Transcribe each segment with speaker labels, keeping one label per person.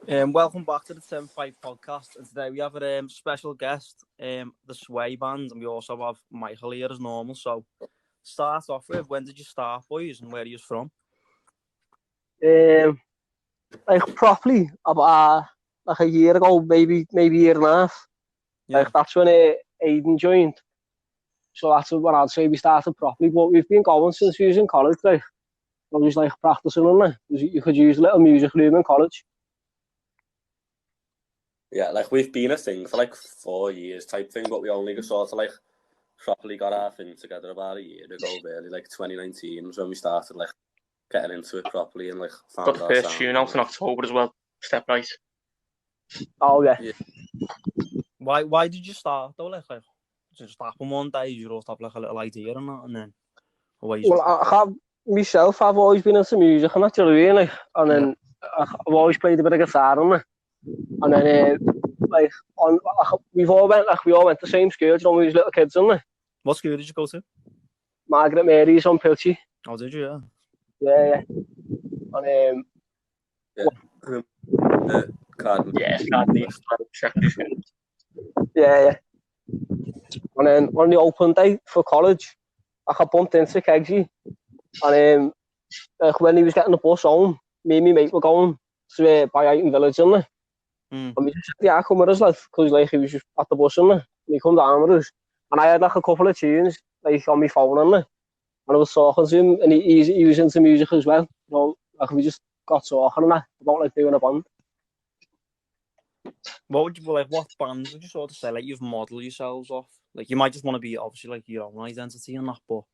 Speaker 1: Welcome back to the 10-5 podcast. And today we have a special guest, the Sway Band, and we also have Michael here as normal. So, start off with, when did you start, boys, and where are you from?
Speaker 2: Properly about like a year ago, maybe a year and a half.
Speaker 1: Yeah.
Speaker 2: Like that's when Aiden joined. So that's when I'd say we started properly. But we've been going since we was in college. Like I was like practicing on it. You could use a little music room in college.
Speaker 3: Yeah, like we've been a thing for like 4 years type thing, but we only sort of like properly got our thing together about a year ago, really. Like 2019 was when we started like getting into it properly and like found
Speaker 4: got the first tune out in October as well. Step Right.
Speaker 2: Oh yeah.
Speaker 1: Why did you start though? Like just happen one day, you wrote up like a little idea and that, and then
Speaker 2: I've always been into music and that, you know what I mean? Like, and then I've always played a bit of guitar on it. And then we all went to the same school, you know, when we was little kids, didn't we?
Speaker 1: What school did you go to?
Speaker 2: Margaret Mary's on Pilchy.
Speaker 1: Oh, did you?
Speaker 2: Yeah. And Yeah. And then on the open day for college, I got bumped into Kegsy. And when he was getting the bus home, me and my mate were going to Byron Village, didn't we? And we just said, yeah, come with us, like, because like, he was just at the bus, and he come down with us. And I had like a couple of tunes like on my phone, and I was talking to him, and he was into music as well. You know, like we just got talking about like doing a band.
Speaker 1: What bands would you sort of say like you've modelled yourselves off? Like you might just want to be obviously like your own identity and that, but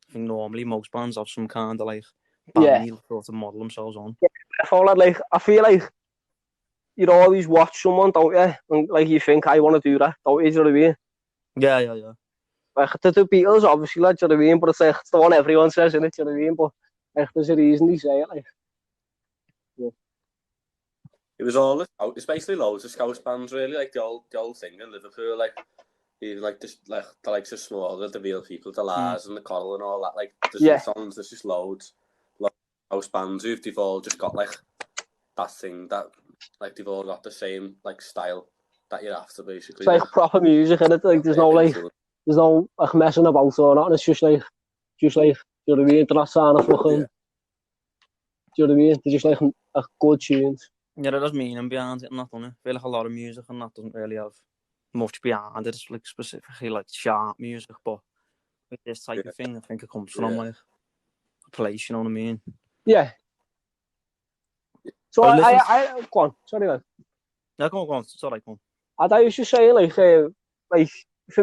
Speaker 1: I think normally most bands have some kind of like band you sort of model themselves on.
Speaker 2: Yeah, I feel like you'd always watch someone, don't you? And like you think, I want to do that, don't you? Do you know what I mean?
Speaker 1: Yeah.
Speaker 2: Like the Beatles, obviously, like, do you know what I mean? But it's like it's the one everyone says, isn't it? Do you know what I mean? But like, there's a reason they say it, like. Yeah.
Speaker 3: It was all it's basically loads of Scouse bands, really, like the old thing in Liverpool, like even like this, like the likes of Smaller, the Real People, the Lars and the Coral and all that. Like there's just loads of house bands who've all just got like that thing that like they've all got the same like style that you're after, basically.
Speaker 2: It's like proper music, and it like there's no like messing about or nothing. It's just like do you know what I mean? They're not signing a fucking. Do you know what I mean? They're just like good tunes.
Speaker 1: Yeah, there does meaning behind it and that, doesn't it? I feel like a lot of music and that doesn't really have much behind it. It's like specifically like sharp music, but with this type of thing, I think it comes from like a place, you know what I mean?
Speaker 2: Yeah. So I go on. Sorry, man.
Speaker 1: Yeah, go on. It's all right, go on.
Speaker 2: I was just saying, like for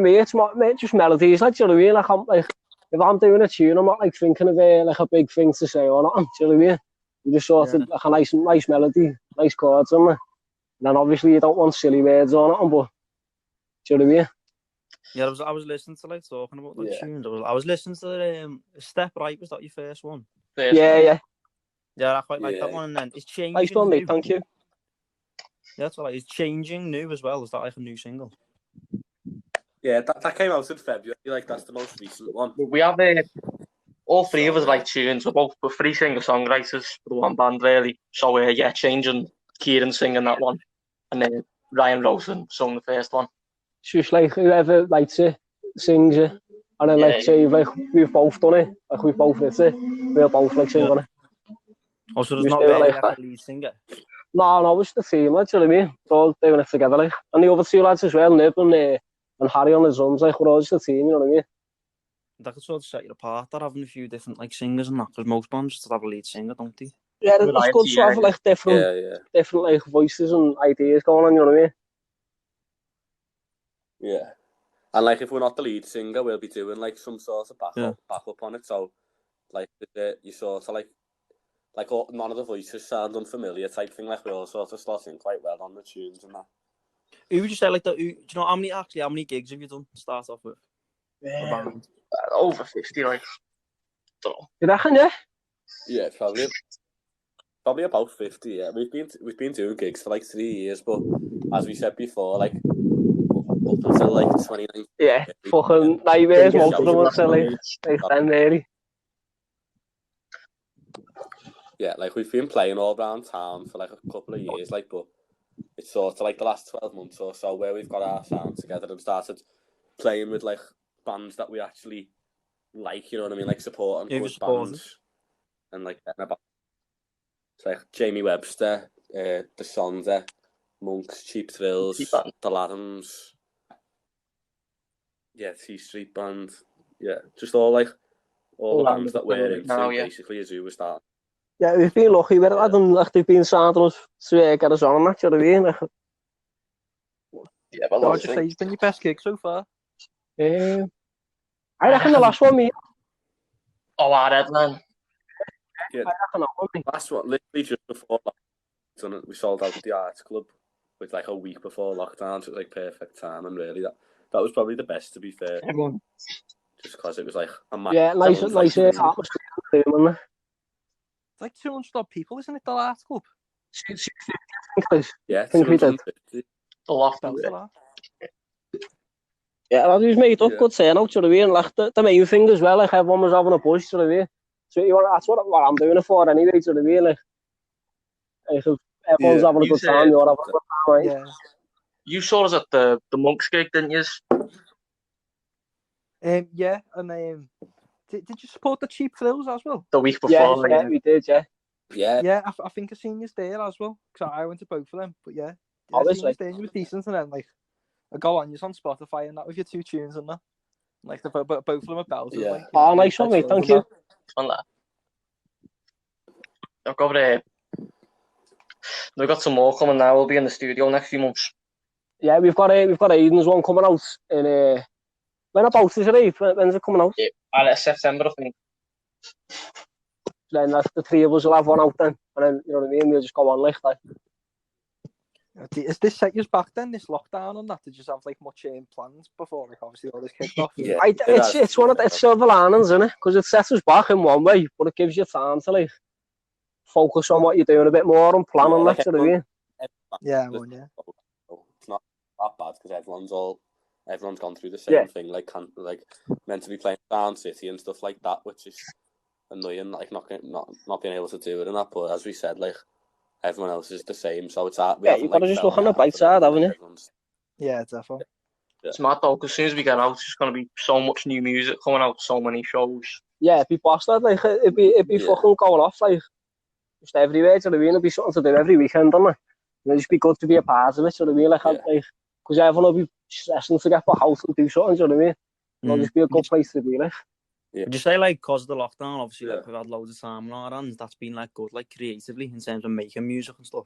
Speaker 2: me, it's just melodies. Like, do you know what I mean? Like, I'm like, if I'm doing a tune, I'm not like thinking of like a big thing to say or nothing. Do you know what I mean? You just sort of like a nice melody, nice chords on it. And then obviously you don't want silly words on it, but do you know what I mean?
Speaker 1: Yeah, I was listening to like talking about the tunes. I was listening to Step Right. Was that your first one?
Speaker 2: Yeah.
Speaker 1: Yeah, I quite like that one. And then it's changing.
Speaker 2: Nice one, mate. Thank you.
Speaker 1: Yeah, that's all right. It's changing new as well. Is that like a new single?
Speaker 3: Yeah, that came out in February. Like that's the most recent one.
Speaker 4: We have all three of us like tunes. We're three singer-songwriters for the one band, really. So changing, Kieran singing that one, and then Ryan Rosen sung the first one.
Speaker 2: It's just like whoever likes it sings it, and then say like we've both done it, like we've both written it, we're both like singing it.
Speaker 1: Oh, so there's not really like a lead singer?
Speaker 2: No, it's the team, like, do you know what I mean? We're all doing it together, like. And the other two lads as well, Nib and Harry on the drums, like, we're all just a team, you know what I mean?
Speaker 1: That could sort of set you apart, that having a few different like singers and that, because most bands just have a lead singer, don't they?
Speaker 2: Yeah, it's good to have like different like voices and ideas going on, you know what I mean?
Speaker 3: Yeah. And like if we're not the lead singer, we'll be doing like some sort of backup on it. So like you sort of like none of the voices sound unfamiliar type thing. Like we all sort of slot in quite well on the tunes and that.
Speaker 1: Who would you say like do you know how many gigs have you done to start off with?
Speaker 4: Over 50, like.
Speaker 2: You reckon, yeah?
Speaker 3: Yeah, probably about 50. Yeah, we've been doing gigs for like 3 years, but as we said before, like up until like 2019.
Speaker 2: Yeah, fucking nightmares. Most of them until like 10, really.
Speaker 3: yeah, like we've been playing all around town for like a couple of years, like, but it's sort of like the last 12 months or so where we've got our sound together and started playing with like bands that we actually like, you know what I mean, like supporting good bands and like it's like Jamie Webster, The Sonda, Monks, Cheap Thrills, The Laddams, yeah, T Street Band, yeah, just all the bands that we're into now, basically as we were starting.
Speaker 2: Yeah, we've been lucky with it. I don't think they've been sounding us to get us on that, you know what I mean?
Speaker 4: Yeah, but
Speaker 1: I'd just say he's been your best gig so far.
Speaker 2: I reckon the last one, me.
Speaker 4: Oh, our headline.
Speaker 3: Yeah, last one, literally just before lockdown, we sold out at the Arts Club with like a week before lockdown, so it was like perfect time, and really that was probably the best, to be fair.
Speaker 4: Everyone.
Speaker 3: Just because it was like a
Speaker 2: nice atmosphere.
Speaker 1: It's like 200 odd people, isn't it, the Arts Club?
Speaker 3: Yeah, 250.
Speaker 4: A lot.
Speaker 2: Yeah, that was made up good turnout, you know what I mean? Like the main thing as well, like everyone was having a push, you know what I mean? So that's what I'm doing it for anyway, you know what I mean? Like everyone's having a good time, you're having a good time, right?
Speaker 4: Yeah. You saw us at the Monks gig, didn't you?
Speaker 1: Yeah, and did you support the Cheap Thrills as well?
Speaker 4: The week before.
Speaker 2: Yeah, we did, yeah.
Speaker 1: Yeah, I think I seen you there as well, because I went to both of them, but yeah.
Speaker 2: Obviously.
Speaker 1: You were decent, and then, like, I go on, you're on Spotify and that with your 2 tunes and that. Like, both of them are belters.
Speaker 3: Yeah.
Speaker 1: Like,
Speaker 2: nice one, mate, thank you.
Speaker 4: On that. I've got we've got some more coming now. We'll be in the studio next few months.
Speaker 2: Yeah, we've got Aiden's one coming out in when about is it? When's it coming out?
Speaker 4: Yeah, September, I think.
Speaker 2: Then the 3 of us will have one out then, and then you know what I mean. We'll just go on like that.
Speaker 1: Is this set you back then? This lockdown and that? Did you have like much plans before? Like obviously all this kicked off.
Speaker 3: Yeah,
Speaker 2: it's one of the silver linings, isn't it? Because it sets us back in one way, but it gives you time to like focus on what you're doing a bit more and plan on that. You know what I mean?
Speaker 1: Yeah,
Speaker 3: it's not that bad because everyone's gone through the same thing. Like meant to be playing Down City and stuff like that, which is annoying. Like not being able to do it and that. But as we said, like everyone else is the same, so it's
Speaker 2: you've got to just look on the bright side, haven't you?
Speaker 1: Yeah, definitely.
Speaker 3: Yeah.
Speaker 4: It's mad though, because as soon as we get out, there's going to be so much new music coming out, so many shows.
Speaker 2: Yeah, it'd be bastard. Like it'd be fucking going off like just everywhere. You know what I mean? It'd be something to do every weekend, doesn't it? It'd just be good to be a part of it. You know what I mean? Like because everyone will be stressing to get back out and do something. You know what I mean? It'll just be a good place to be. Like.
Speaker 1: Yeah. Would you say, like, because of the lockdown, obviously, like, we've had loads of time on our hands, that's been, like, good, like, creatively, in terms of making music and stuff?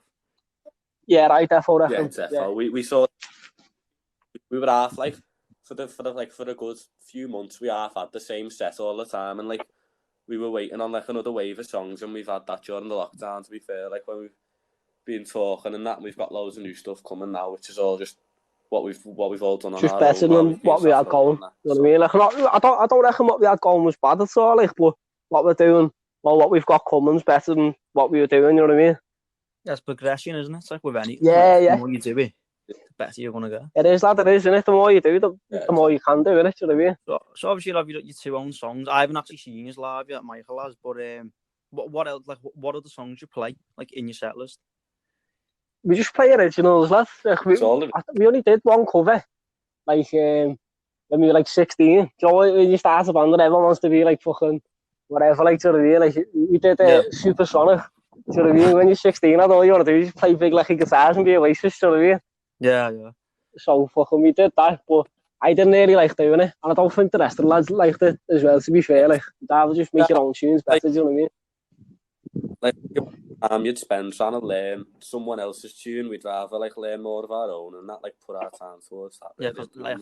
Speaker 2: Yeah, right, definitely.
Speaker 3: Yeah, definitely. We saw... We were half, like, for a good few months, we half had the same set all the time, and, like, we were waiting on, like, another wave of songs, and we've had that during the lockdown, to be fair, like, when we've been talking and that, and we've got loads of new stuff coming now, which is all just... What we've all done on
Speaker 2: just
Speaker 3: our
Speaker 2: better
Speaker 3: own,
Speaker 2: than what we had going. You know what I mean? Like, I don't reckon what we had going was bad at all. Like, but what we're doing, well, what we've got coming is better than what we were doing. You know what I mean?
Speaker 1: That's progression, isn't it? It's like with anything.
Speaker 2: Yeah.
Speaker 1: The more you do it, the better you're gonna go.
Speaker 2: It is, lad. It is, isn't it? The more you do, the more you can do, innit? You know what I mean?
Speaker 1: So obviously, you have your 2 own songs. I haven't actually seen you live yet, Michael has. But what else? Like, what other songs you play like in your set list?
Speaker 2: We just play originals, lad. Like, we only did one cover. Like, when we were like 16, you know, when you start a band and everyone wants to be like fucking whatever, like, you know what I mean? Like, we did Supersonic, you know what I mean? When you're 16, that's all you want to do is play big like guitars and be Oasis, you know what I mean?
Speaker 1: Yeah.
Speaker 2: So fucking we did that, but I didn't really like doing it, and I don't think the rest of the lads liked it as well, to be fair. Like, that would just make your own tunes better, do you know what I mean?
Speaker 3: Like, you'd spend trying to learn someone else's tune, we'd rather like learn more of our own and not like put our time towards that.
Speaker 1: Yeah, because like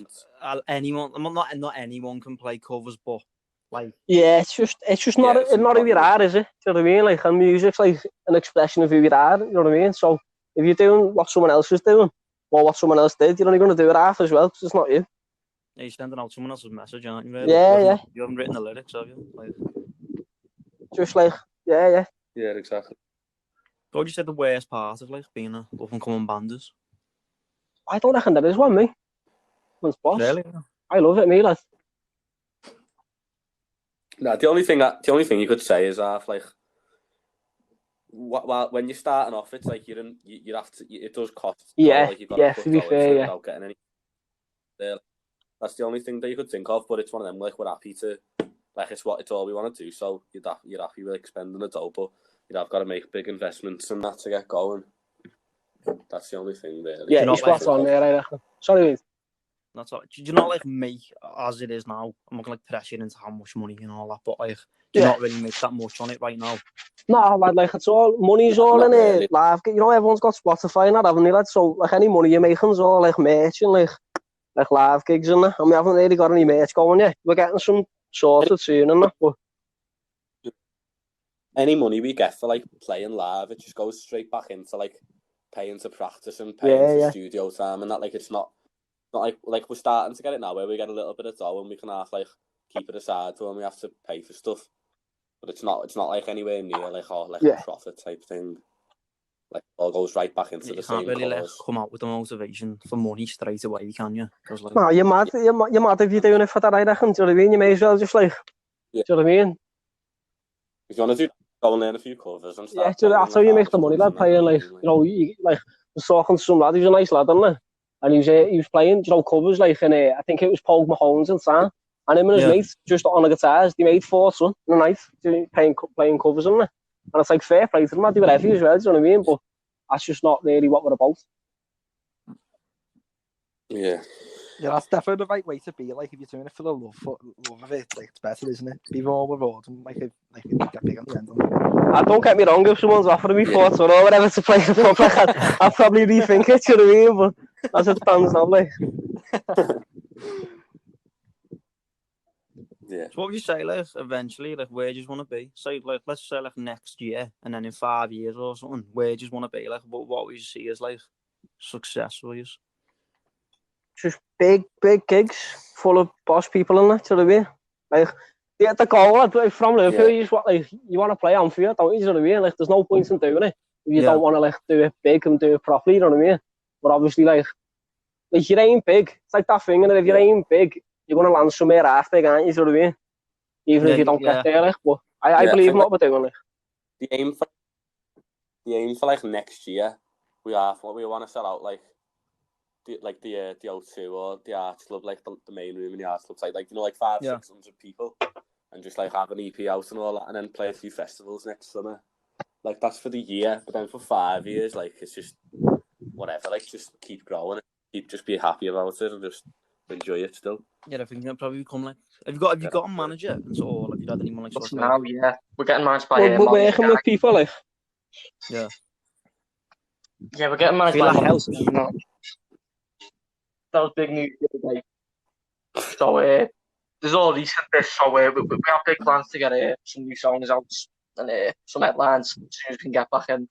Speaker 1: not anyone can play covers, but like
Speaker 2: it's just not who we are, is it? Do you know what I mean? Like, and music's like an expression of who we are. You know what I mean? So if you're doing what someone else is doing or what someone else did, you're only going to do it half as well because it's not you.
Speaker 1: Yeah, you're sending out someone else's message, aren't you? Really?
Speaker 2: Yeah.
Speaker 1: You haven't written the lyrics, have you? Like,
Speaker 2: just like yeah.
Speaker 3: Yeah, exactly.
Speaker 1: What would you say the worst part of like being a up-and-coming band is?
Speaker 2: I don't reckon there is one, me. One's boss.
Speaker 1: Really?
Speaker 2: I love it, me, lad.
Speaker 3: No, the only thing you could say is like when you're starting off, it's like you have to. It does cost.
Speaker 2: Yeah,
Speaker 3: like you've got
Speaker 2: yeah.
Speaker 3: to
Speaker 2: To be fair, yeah.
Speaker 3: without getting any. That's the only thing that you could think of, but it's one of them. Like we're happy to, like it's all we want to do. So you're happy with like spending the dough, but you'd have got to make big investments and that to get going. That's the only thing really.
Speaker 2: Yeah, he's spot on there, I reckon. Sorry, mate.
Speaker 1: That's all. Do you not like make as it is now? I'm not gonna like pressure into how much money and all that, but like, do you not really make that much on it right now?
Speaker 2: No, lad, like it's all money's all in it. Live, you know, everyone's got Spotify and that, haven't they, lad? So like any money you're making's all like merch and like live gigs and that. And we haven't really got any merch going yet. We're getting some sorted soon and that, but
Speaker 3: any money we get for like playing live, it just goes straight back into like paying to practice and paying for studio time and that. Like it's not like we're starting to get it now where we get a little bit of dough and we can half like keep it aside when we have to pay for stuff. But it's not like anywhere near like a profit type thing. Like all goes right back into the same. You can't really like
Speaker 1: come out with the motivation for money straight away, can you? Like,
Speaker 2: no, you're mad if you're doing it for that, I reckon. Do you know what I mean? You may as well just like, do you know what I mean?
Speaker 3: If you want to go and learn a few covers and stuff.
Speaker 2: Yeah, that's how you make the money, lad. Playing like, you know, like I was talking to some lad who's a nice lad, isn't he? And he was playing, you know, covers like in I think it was Paul Mahomes and Sam. And him and his mates just on the guitars, they made 4 in a night playing covers, isn't it? And it's like fair play to them, I do whatever as well, do you know what I mean? But that's just not really what we're about.
Speaker 3: Yeah.
Speaker 5: Yeah, that's definitely the right way to be. Like if you're doing it for the love of it, like it's better, isn't it? Be more rewarding, like you get big on the end of it.
Speaker 2: Don't get me wrong, if someone's offering me 4 or whatever to play the pub, like, I'll probably rethink it, you know what I mean? But that's it stands now, like.
Speaker 3: Yeah.
Speaker 1: So what would you say, like, eventually, like, where do you want to be? Say, like, let's say, like, next year, and then in 5 years or something, where do you want to be? Like, what would you see as, like, success for you?
Speaker 2: Just big gigs full of boss people in that, do you know what I mean? Like, the goal, like, from Liverpool, you just want, like, you want to play Anfield, don't you, do you know what I mean? Like, there's no point in doing it if you don't want to, like, do it big and do it properly, you know what I mean? But obviously, like you aim big. It's like that thing, and if you aim big, you're going to land somewhere half big, aren't you, do you know what I mean? Even if you don't get there, like, but I believe in what we're doing, like.
Speaker 3: The aim for like next year, we want to sell out like the O2 or the Arts Club, like the main room in the Arts Club site, like you know, like 500-600 people, and just like have an EP out and all that, and then play a few festivals next summer. Like that's for the year, but then for 5 years, like it's just whatever. Like just keep growing, just be happy about it, and just enjoy it still.
Speaker 1: Yeah, I think that'll probably become like. Have you got a manager and so, or have you had anyone like?
Speaker 4: What's now? Yeah, we're getting managed by.
Speaker 2: We're working with people, like.
Speaker 1: Yeah.
Speaker 4: Yeah, we're getting managed by. That was big news the other day. So there's all recent this, so we have big plans to get some new songs out and some headlines as soon as we can get back in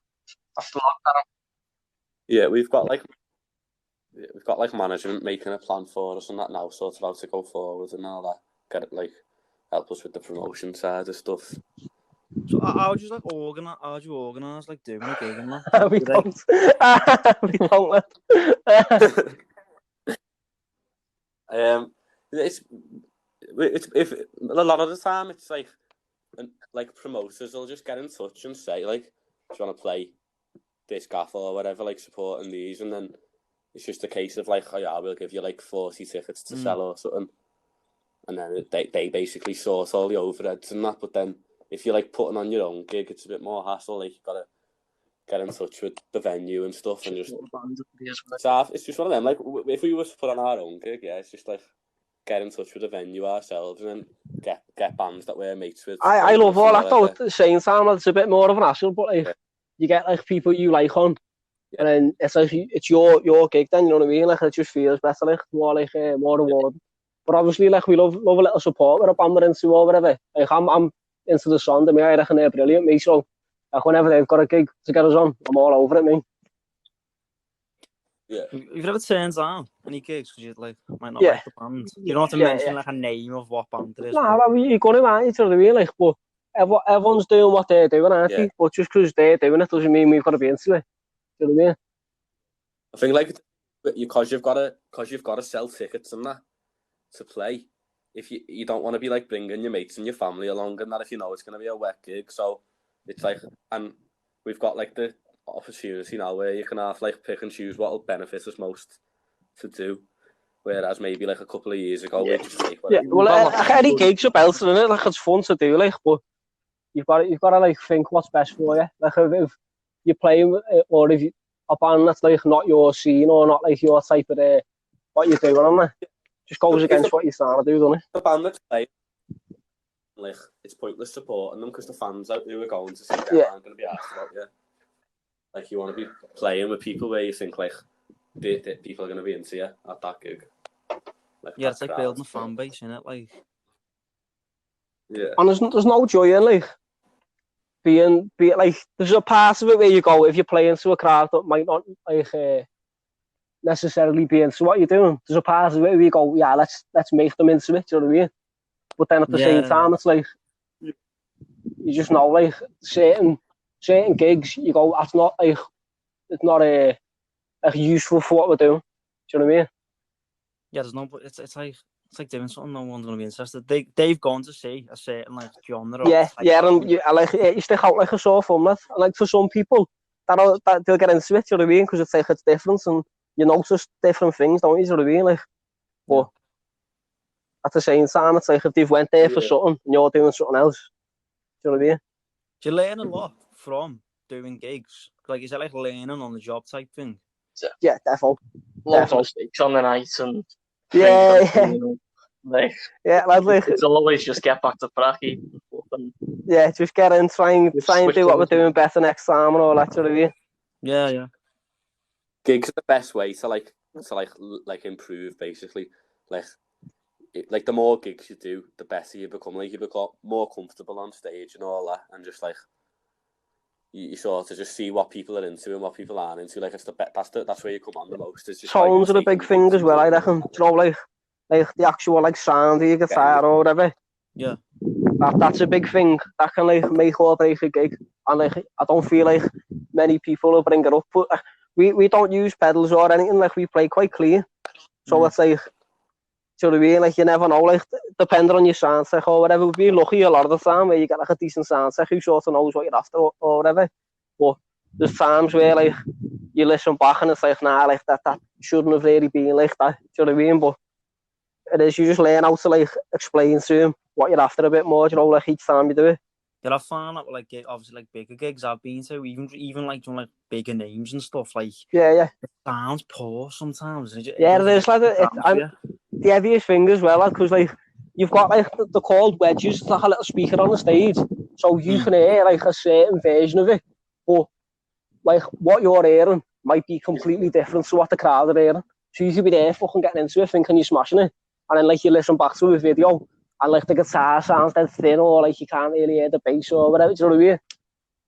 Speaker 4: after lockdown.
Speaker 3: Yeah, we've got like management making a plan for us and that now, sort of how to go forward and all that. Get it, like help us with the promotion side of stuff.
Speaker 1: So how do you organise like doing a gig and that?
Speaker 2: We don't.
Speaker 3: It's if a lot of the time it's like promoters will just get in touch and say like, do you want to play this gaff or whatever, like supporting these, and then it's just a case of like, oh yeah, we'll give you like 40 tickets to sell or something, and then they basically sort all the overheads and that. But then if you're like putting on your own gig, it's a bit more hassle. Like you've got to get in touch with the venue and stuff, and just it's just one of them. Like if we were to put on our own gig, yeah, it's just like get in touch with the venue ourselves and then get bands that we're mates with.
Speaker 2: I love all that though. At the same time, it's a bit more of an hassle, but like you get like people you like on, and then it's like it's your gig. Then you know what I mean. Like it just feels better, like more rewarding. But obviously, like we love a little support with a band we're into or whatever. Like I'm into the Sound. I mean, I reckon they're brilliant, me. So like whenever they've got a gig to get us on, I'm all over it, me.
Speaker 3: Yeah.
Speaker 1: You've never turned down any gigs because you like might not like the band. You don't have to mention like a name of what band it is.
Speaker 2: No, you're going to, aren't you? Do you know what I mean? Like, but everyone's doing what they're doing, aren't they? But just because they're doing it doesn't mean we've got to be into it. Do you know what I mean?
Speaker 3: I think like because you've got to sell tickets and that to play. If you don't want to be like bringing your mates and your family along and that, if you know it's going to be a wet gig, so it's like, and we've got like the opportunity now where you can have like pick and choose what will benefit us most to do. Whereas maybe like a couple of years ago, we just take whatever.
Speaker 2: Well, any gigs are belting in it. Like it's fun to do, like, but you've got to like think what's best for you. Like if you're playing, or if you a band that's like not your scene or not like your type of what you're doing on there, just goes against what you're trying to do, doesn't it?
Speaker 3: The band that's playing, like, it's pointless supporting them because the fans out who are going to see them aren't going to be asked about you. Like, you want to be playing with people where you think like people are going to be into you at that gig. Like,
Speaker 1: it's like building a fan base, isn't it? Like,
Speaker 2: and there's no joy in like being like, there's a part of it where you go, if you're playing to a crowd that might not like necessarily be into what you're doing, there's a part of it where you go, yeah, let's make them into it, do you know what I mean? But then at the same time, it's like, you just know, like, certain gigs, you go, that's not like, it's not like useful for what we're doing, do you know what I mean?
Speaker 1: Yeah, there's no, but it's like doing something no one's going to be interested. They've gone to see a certain like genre.
Speaker 2: And you stick out like a sore thumb, and like for some people, that they'll get into it, do you know what I mean? Because it's like it's different, and you notice different things, don't you? Do you know what I mean? Like, but at the same time, it's like if they've went there for something and you're doing something else, do you know what I mean?
Speaker 1: Do you learn a lot from doing gigs? Like, is it like learning on the job type thing?
Speaker 2: Yeah, definitely.
Speaker 4: Lots of mistakes on the night and like, it's always just get back to pracky.
Speaker 2: Just get in, try and do what we're doing better next time and all that sort of thing.
Speaker 1: Yeah.
Speaker 3: Gigs are the best way to improve, basically. Like the more gigs you do, the better you become. Like, you become more comfortable on stage and all that, and just like you sort of just see what people are into and what people aren't into. Like, that's where you come on the most.
Speaker 2: Sounds are a big thing as well, I reckon. Do you know, like the actual like sound of your guitar or whatever.
Speaker 1: Yeah.
Speaker 2: That's a big thing. That can like make or break a gig. And like, I don't feel like many people will bring it up, but we don't use pedals or anything. Like, we play quite clean. So it's like, do you know what I mean? Like, you never know, like, depending on your sound check or whatever. We'd be lucky a lot of the time where you get like a decent sound check who sort of knows what you're after or whatever. But there's times where like you listen back and it's like, nah, like that shouldn't have really been like that. Do you know what I mean? But it is, you just learn how to like explain to him what you're after a bit more, you know, like each time you do it.
Speaker 1: Yeah, I found that like obviously like bigger gigs I've been to, even like doing like bigger names and stuff, like
Speaker 2: it
Speaker 1: sounds poor sometimes.
Speaker 2: There's like the heaviest thing as well, because like you've got like they're called wedges, it's like a little speaker on the stage, so you can hear like a certain version of it, but like what you're hearing might be completely different to what the crowd are hearing. So you could be there fucking getting into it, thinking you're smashing it, and then like you listen back to a video and like the guitar sounds dead thin, or like you can't really hear the bass or whatever, do you know what I mean?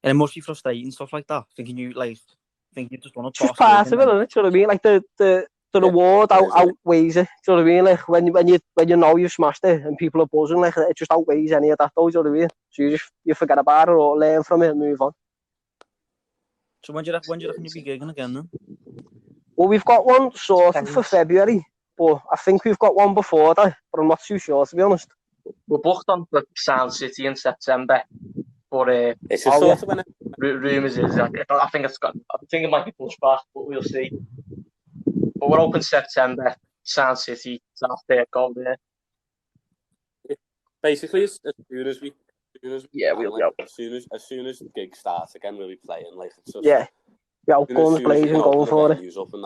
Speaker 1: And it must be frustrating, stuff like that, thinking you just want to
Speaker 2: just part of it, isn't it? Do you know what I mean? Like the reward outweighs it, do you know what I mean? Like when you know you've smashed it and people are buzzing, like it just outweighs any of that, though, do you know what I mean? So you forget about it or learn from it and move on.
Speaker 1: So when do you reckon you'll be gigging again then?
Speaker 2: Well, we've got one sorted for February, but I think we've got one before that, but I'm not too sure, to be honest.
Speaker 4: We're booked on the Sound City in September, but
Speaker 3: it's just sort of when
Speaker 4: rumours is I think it might be pushed back, but we'll see. But we're open September, Sound City, South there, go there.
Speaker 3: Basically, as soon as the gig starts again, we'll be playing. Like, it's just,
Speaker 2: guns blazing, going for it.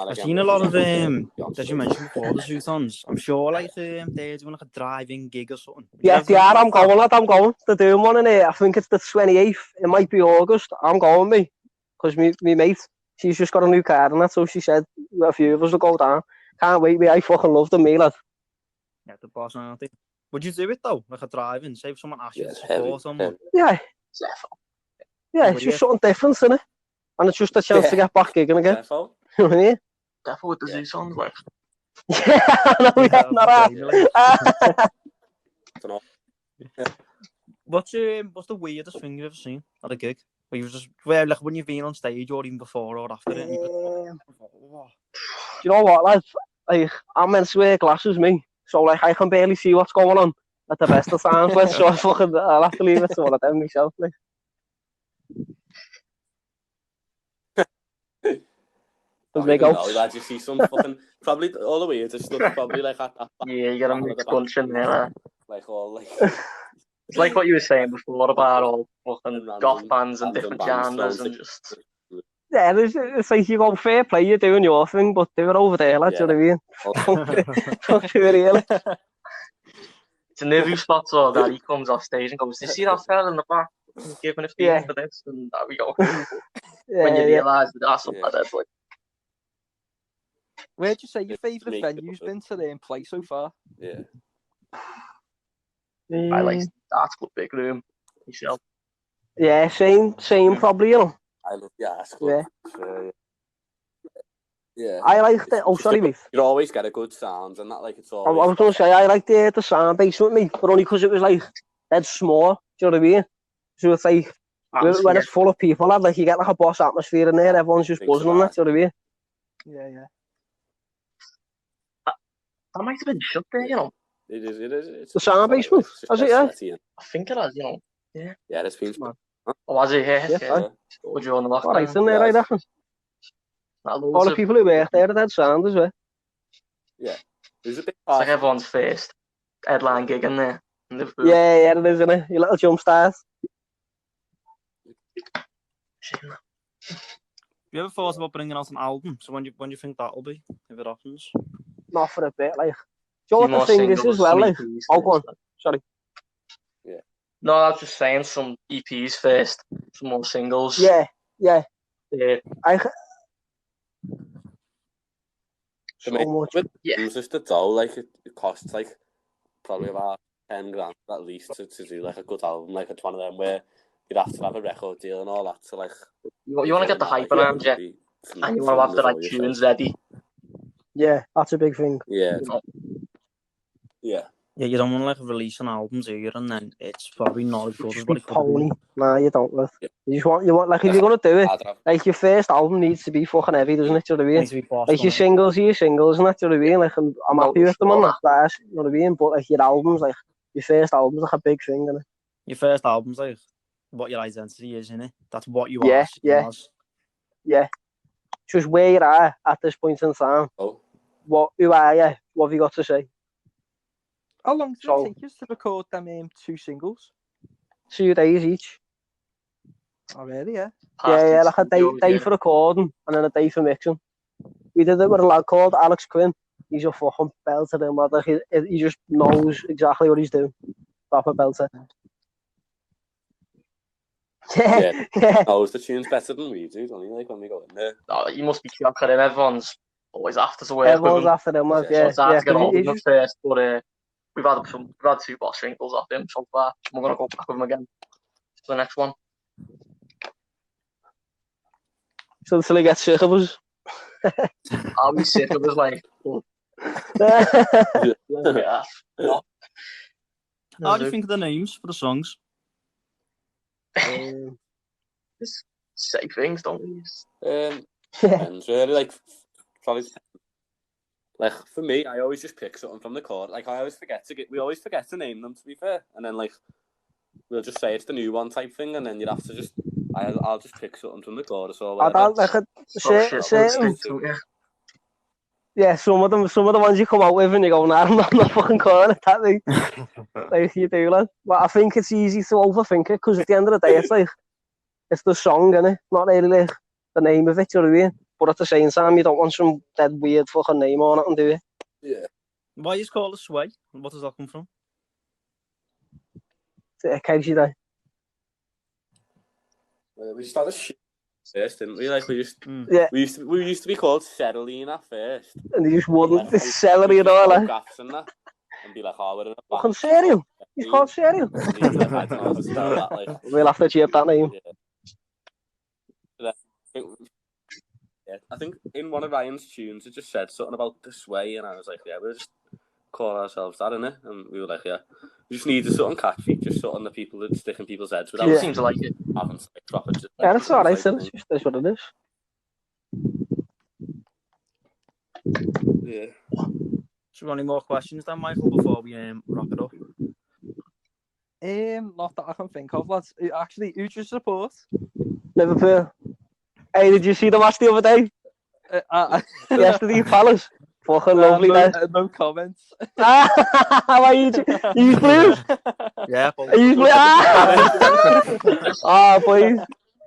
Speaker 1: I've seen a lot of as you mentioned before, the Zootons. I'm sure like they're doing like a drive-in gig or something.
Speaker 2: Yeah, I'm going. They're doing one in here. I think it's the 28th. It might be August. I'm going, me, because me mate, she's just got a new car and that, so she said a few of us will go down. Can't wait, mate. I fucking love them, me, lad.
Speaker 1: Yeah, the boss, aren't they? Would you do it though, like a drive-in? Say if someone asked you to support someone.
Speaker 2: Yeah, it's just something different, isn't it? And it's just a chance to get back gigging again. You know what I mean?
Speaker 4: Defo with the Zootons, like.
Speaker 2: Yeah, I know we have not.
Speaker 1: What's the weirdest thing you've ever seen at a gig? Where like when you've been on stage or even before or after it?
Speaker 2: Do you know what, lads? Like, I'm meant to wear glasses, me. So like I can barely see what's going on at the best of times. So I'll have to leave it to one of them myself. Like. The big outs.
Speaker 3: Like you see some fucking probably all the weirdest stuff. Probably like at that.
Speaker 4: Yeah, you got a mixed bunch in there.
Speaker 3: Like all like.
Speaker 4: It's like what you were saying before about all fucking
Speaker 3: Random-
Speaker 4: goth bands and
Speaker 3: random
Speaker 4: different
Speaker 3: bands
Speaker 4: genres
Speaker 3: thrown
Speaker 4: and just.
Speaker 2: Yeah, it's like you go fair play, you're doing your thing, but do it over there, lads, you know what I mean? Don't do it really.
Speaker 4: It's an interview spot so that he comes off stage and goes, "You see that fella in the back? Giving a fee
Speaker 2: Yeah.
Speaker 4: for this," and that we go.
Speaker 2: Yeah,
Speaker 4: When you
Speaker 2: yeah.
Speaker 4: realise that that's something
Speaker 3: Yeah.
Speaker 4: that's like.
Speaker 5: Where'd you say your favourite
Speaker 3: Make it
Speaker 5: venue's
Speaker 3: up.
Speaker 5: been to play so far?
Speaker 3: Yeah.
Speaker 4: I like Darts Club Big Room. Myself.
Speaker 2: Yeah, same probably, you know.
Speaker 3: I love Arts
Speaker 2: Yeah.
Speaker 3: Club. Sure, yeah.
Speaker 2: I like the. Oh,
Speaker 3: It's
Speaker 2: sorry,
Speaker 3: just a-
Speaker 2: mate.
Speaker 3: You always get a good sound and that like it's
Speaker 2: I
Speaker 3: always.
Speaker 2: was going to say, I like the sound bass with me, but only because it was like, that's small, do you know what I mean? So it's like, when it's full of people, lad, like you get like a boss atmosphere in there, everyone's just
Speaker 3: Thinks
Speaker 2: buzzing on that, do you know what I mean?
Speaker 5: Yeah, yeah.
Speaker 4: That might have been shut there, you know.
Speaker 3: It is. It's
Speaker 2: The sound
Speaker 3: it's
Speaker 2: basement?
Speaker 3: just
Speaker 2: Has it,
Speaker 3: dead
Speaker 2: yeah?
Speaker 3: sweaty and-
Speaker 4: I think it has, you know.
Speaker 3: Yeah, it's been.
Speaker 2: Man.
Speaker 4: Oh, was it here?
Speaker 2: Yeah,
Speaker 4: Yeah. Or during the
Speaker 2: All right,
Speaker 4: lockdown.
Speaker 2: in there, I reckon. All the people who work there are dead sound as well.
Speaker 3: There's a big
Speaker 4: It's like
Speaker 3: part.
Speaker 4: everyone's first headline gig in there. In Liverpool.
Speaker 2: Yeah, it is, isn't it? Your little jump stars.
Speaker 1: Have you ever thought about bringing out an album? So when do you think that'll be, if it happens?
Speaker 2: Not for a bit, like. Do you know what the thing is as well, like? Oh, go on. Sorry.
Speaker 4: No, I was just saying some EPs first, some more singles.
Speaker 2: Yeah. I
Speaker 3: For
Speaker 2: so
Speaker 3: me,
Speaker 2: much.
Speaker 3: with
Speaker 4: Yeah.
Speaker 3: it's just the dough, like it costs like probably about 10 grand at least to do like a good album. Like it's one of them where you'd have to have a record deal and all that. So like
Speaker 4: You want to get the hype around you, and you want to have the like tunes ready.
Speaker 2: Yeah, that's a big thing.
Speaker 3: Yeah.
Speaker 4: You know.
Speaker 3: Yeah.
Speaker 1: Yeah, you don't want to like release an album here and then it's probably not as good as
Speaker 2: Just
Speaker 1: what
Speaker 2: be
Speaker 1: it could have
Speaker 2: pony.
Speaker 1: been.
Speaker 2: Nah, you don't. Look.
Speaker 3: Yeah.
Speaker 2: You want like if you're gonna do it,
Speaker 3: I'd have
Speaker 2: like your first album needs to be fucking heavy, doesn't it? Do you know what I
Speaker 1: It
Speaker 2: mean?
Speaker 1: needs to be bossed
Speaker 2: Like your
Speaker 1: on it.
Speaker 2: singles are your singles, and that, do you know what I mean? Like I'm
Speaker 4: No,
Speaker 2: happy with them on
Speaker 4: sure.
Speaker 2: that class, you know what I mean? But like your albums, like your first album's like a big thing, isn't it?
Speaker 1: Your first album's like what your identity is, innit? That's what you
Speaker 2: Yeah,
Speaker 1: are.
Speaker 2: yeah. Yeah. Just where you are at this point in time.
Speaker 3: Oh.
Speaker 2: Who are you? What have you got to say?
Speaker 5: How long did
Speaker 2: So-
Speaker 5: it take us to record them 2 singles?
Speaker 2: 2 days each.
Speaker 5: Oh, really, yeah?
Speaker 2: Yeah, like a day for recording and then a day for mixing. We did it with a lad called Alex Quinn. He's a fucking belter, him, lad. Like, he just knows exactly what he's doing. Proper belter.
Speaker 3: Yeah.
Speaker 2: Yeah.
Speaker 3: Knows the tunes better than we do, don't you? Like when we go in there.
Speaker 4: Oh, you must be shocking him. Everyone's always after to work
Speaker 2: Everyone's
Speaker 4: with him.
Speaker 2: after him, lad.
Speaker 3: Yeah,
Speaker 2: Yeah,
Speaker 4: So it's hard
Speaker 2: yeah.
Speaker 4: to get
Speaker 2: 'cause
Speaker 4: hold
Speaker 2: he
Speaker 4: of him
Speaker 2: just-
Speaker 4: first, but we've had 2 boss singles off him so far. We're gonna go back with him again for the next one.
Speaker 2: So until he gets sick of us.
Speaker 4: I'll be sick of his like. Yeah.
Speaker 1: How do you think of the names for the songs?
Speaker 4: Say things, don't we?
Speaker 2: yeah.
Speaker 3: Depends really. Like probably. Like for me, I always just pick something from the chord. Like I always forget we always forget to name them. To be fair, and then like we'll just say it's the new one type thing, and then you'd have to just I'll just pick something from the chorus or
Speaker 2: I
Speaker 3: whatever.
Speaker 2: don't like certain. Yeah, some of the ones you come out with and you go, nah, I'm not fucking calling it that thing. Like you do, lad. But I think it's easy to overthink it because at the end of the day, it's like it's the song, innit? Not really like the name of it, you know what I mean? But at the same time, you don't want some dead weird fucking name on it, and do you?
Speaker 3: Yeah.
Speaker 1: Why is it called a sway? What does that come from?
Speaker 2: Casey Day.
Speaker 3: We just had a shit first, didn't we? Like we used to be called Cerealine at first.
Speaker 2: And they just wouldn't.
Speaker 3: Like,
Speaker 2: Celery and all that.
Speaker 3: gaps and that, and be like, oh, we're in a
Speaker 2: Fucking cereal. He's called cereal.
Speaker 3: I don't know how to spell that. Like,
Speaker 2: We'll have to chip that name.
Speaker 3: I think in one of Ryan's tunes it just said something about the sway, and I was like, yeah, we'll just call ourselves that, innit? And we were like, yeah, we just needed something catchy, just something that people would stick in people's heads without
Speaker 2: Yeah.
Speaker 4: Seems to like it.
Speaker 3: having to like, drop it.
Speaker 2: Yeah, that's alright, so it's just that's what it is.
Speaker 3: Yeah.
Speaker 1: So, got any more questions then, Michael, before we wrap it up?
Speaker 5: Not that I can think of, lads. Actually, who do you support?
Speaker 2: Liverpool. Hey, did you see the match the other day? Yesterday, Palace. Fucking lovely, man.
Speaker 5: No comments.
Speaker 2: Why you blue?
Speaker 1: Yeah,
Speaker 2: Are you blue? Ah, boys.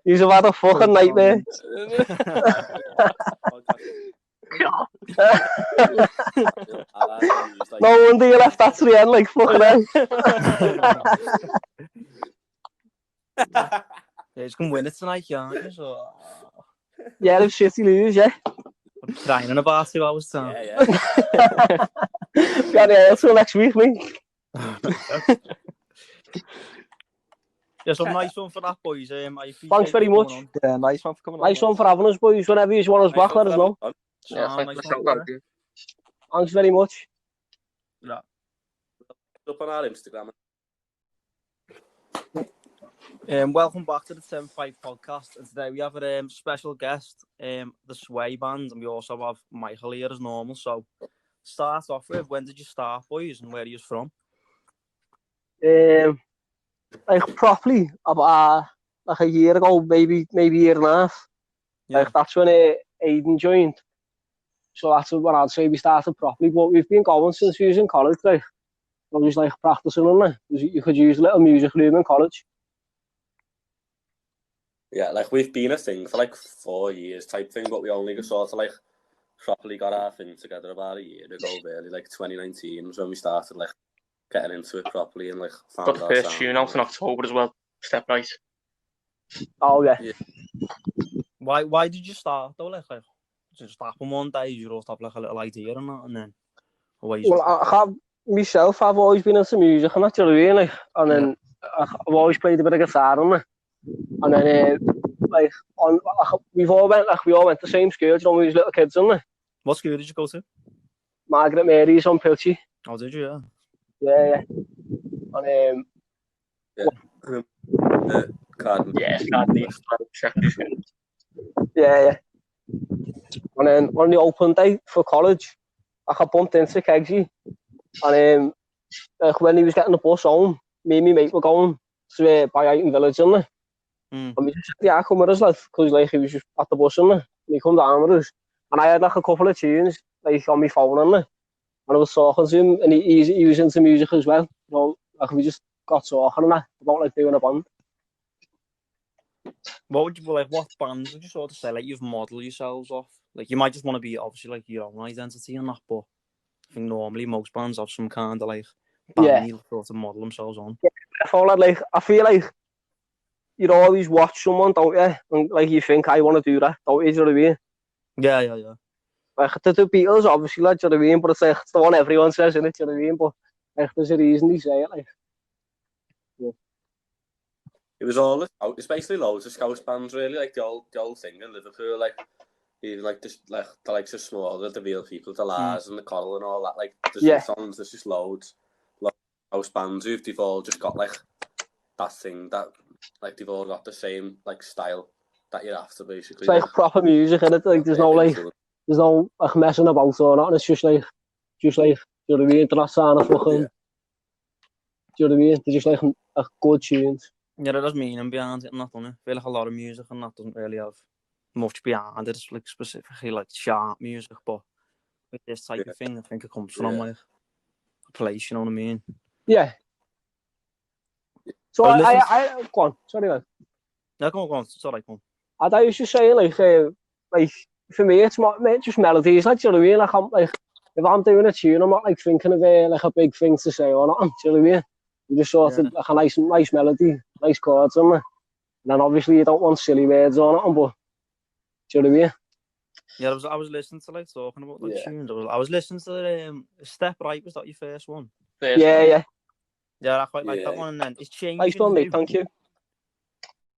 Speaker 2: He's had a fucking nightmare. No wonder you left that to the end, like, fucking hell.
Speaker 1: Yeah, he's gonna win it tonight, can't you? So,
Speaker 2: Yeah, if City lose, yeah.
Speaker 1: I'm crying in about 2 hours time.
Speaker 3: Yeah.
Speaker 2: Got it till next week, mate.
Speaker 1: Yeah, so nice one for that, boys.
Speaker 2: Thanks very much.
Speaker 5: Yeah, nice one for coming on.
Speaker 2: Nice one for having us, boys. Whenever you want us back, let us know.
Speaker 4: Yeah,
Speaker 1: Nice
Speaker 4: thanks
Speaker 1: one,
Speaker 4: for
Speaker 1: boy.
Speaker 2: Thanks very much.
Speaker 1: Yeah.
Speaker 3: Up on our Instagram.
Speaker 1: Welcome back to the 10-5 podcast. And today we have a special guest, the Sway Band, and we also have Michael here as normal. So, start off with, when did you start, boys, and where are you from?
Speaker 2: Like properly about like a year ago, maybe a year and a half.
Speaker 1: Yeah.
Speaker 2: Like that's when Aidan joined. So that's when I'd say we started properly. But we've been going since we was in college. Like I was like practicing on it. You could use a little music room in college.
Speaker 3: Yeah, like we've been a thing for like 4 years type thing, but we only sort of like properly got our thing together about a year ago, really. Like 2019 was when we started like getting into it properly and like found
Speaker 4: Got the
Speaker 3: our
Speaker 4: first
Speaker 3: sound.
Speaker 4: tune out in October as well. Step Right.
Speaker 2: Oh yeah.
Speaker 1: Why did you start though? Like just happen one day, you wrote up like a little idea and that, and then
Speaker 2: Well, I have myself. I've always been into music and that, you know what I mean? Like, and then I've always played a bit of guitar on it. And then like we all went to the same school, you know, when we was little kids, on it.
Speaker 1: What school did you go to?
Speaker 2: Margaret Mary's on Pilchy.
Speaker 1: Oh, did you?
Speaker 2: Yeah. And
Speaker 3: Carden.
Speaker 4: Yes, God needs to check this in.
Speaker 2: yeah. And then on the open day for college, I got bumped into Kegsy. And like when he was getting the bus home, me and my mate were going to Byron Village, isn't it? And we just said, yeah, come with us, lad, because like he was just at the bus, isn't it? And he come down with us. And I had like a couple of tunes like on my phone, isn't it? And I was talking to him, and he was into music as well. You know, like we just got talking and that about like doing a band.
Speaker 1: What bands would you sort of say like you've modelled yourselves off? Like you might just want to be obviously like your own identity and that, but I think normally most bands have some kind of like band you sort of model themselves on.
Speaker 2: Yeah, I feel like you always watch someone, don't you? And like you think, I want to do that, don't you? Do you know what I mean?
Speaker 1: Yeah.
Speaker 2: Like the Beatles, obviously, like, do you know what I mean? But it's like it's the one everyone says, isn't it? Do you know what I mean? But like there's a reason they say it, like. Yeah.
Speaker 3: It was all it's basically loads of Scouse bands, really, like the old thing in Liverpool, like even like just like the likes of Smaller, the Real People, the Lars and the Coral and all that. Like there's just loads of Scouse bands they've all just got like that thing that like they've all got the same like style that you're after, basically.
Speaker 2: It's like proper music, and it like there's no like messing about or not. It's just like you know what I mean? They're not sounding fucking. Do you know what I mean? They're just like good tunes.
Speaker 1: Yeah, that does meaning behind it and that, doesn't it? I feel like a lot of music and that doesn't really have much behind it. It's like specifically like sharp music, but with this type of thing, I think it comes from like a place, you know what I mean?
Speaker 2: Yeah. So I go on. Sorry, man.
Speaker 1: No, go on. It's alright, go on.
Speaker 2: I was just saying, like for me, it's just melodies. Like, do you know what I mean? Like, I'm like, if I'm doing a tune, I'm not like thinking of like a big thing to say or not. Do you know what I mean? You just sort of like a nice melody, nice chords on it. And then obviously you don't want silly words on it, but do you know what I mean?
Speaker 1: Yeah, I was listening to like talking about like tunes. I was listening to Step Right. Was that your first one?
Speaker 2: Yeah.
Speaker 1: Yeah, I quite like that one. And then it's changing.
Speaker 2: Nice one, mate. Thank you.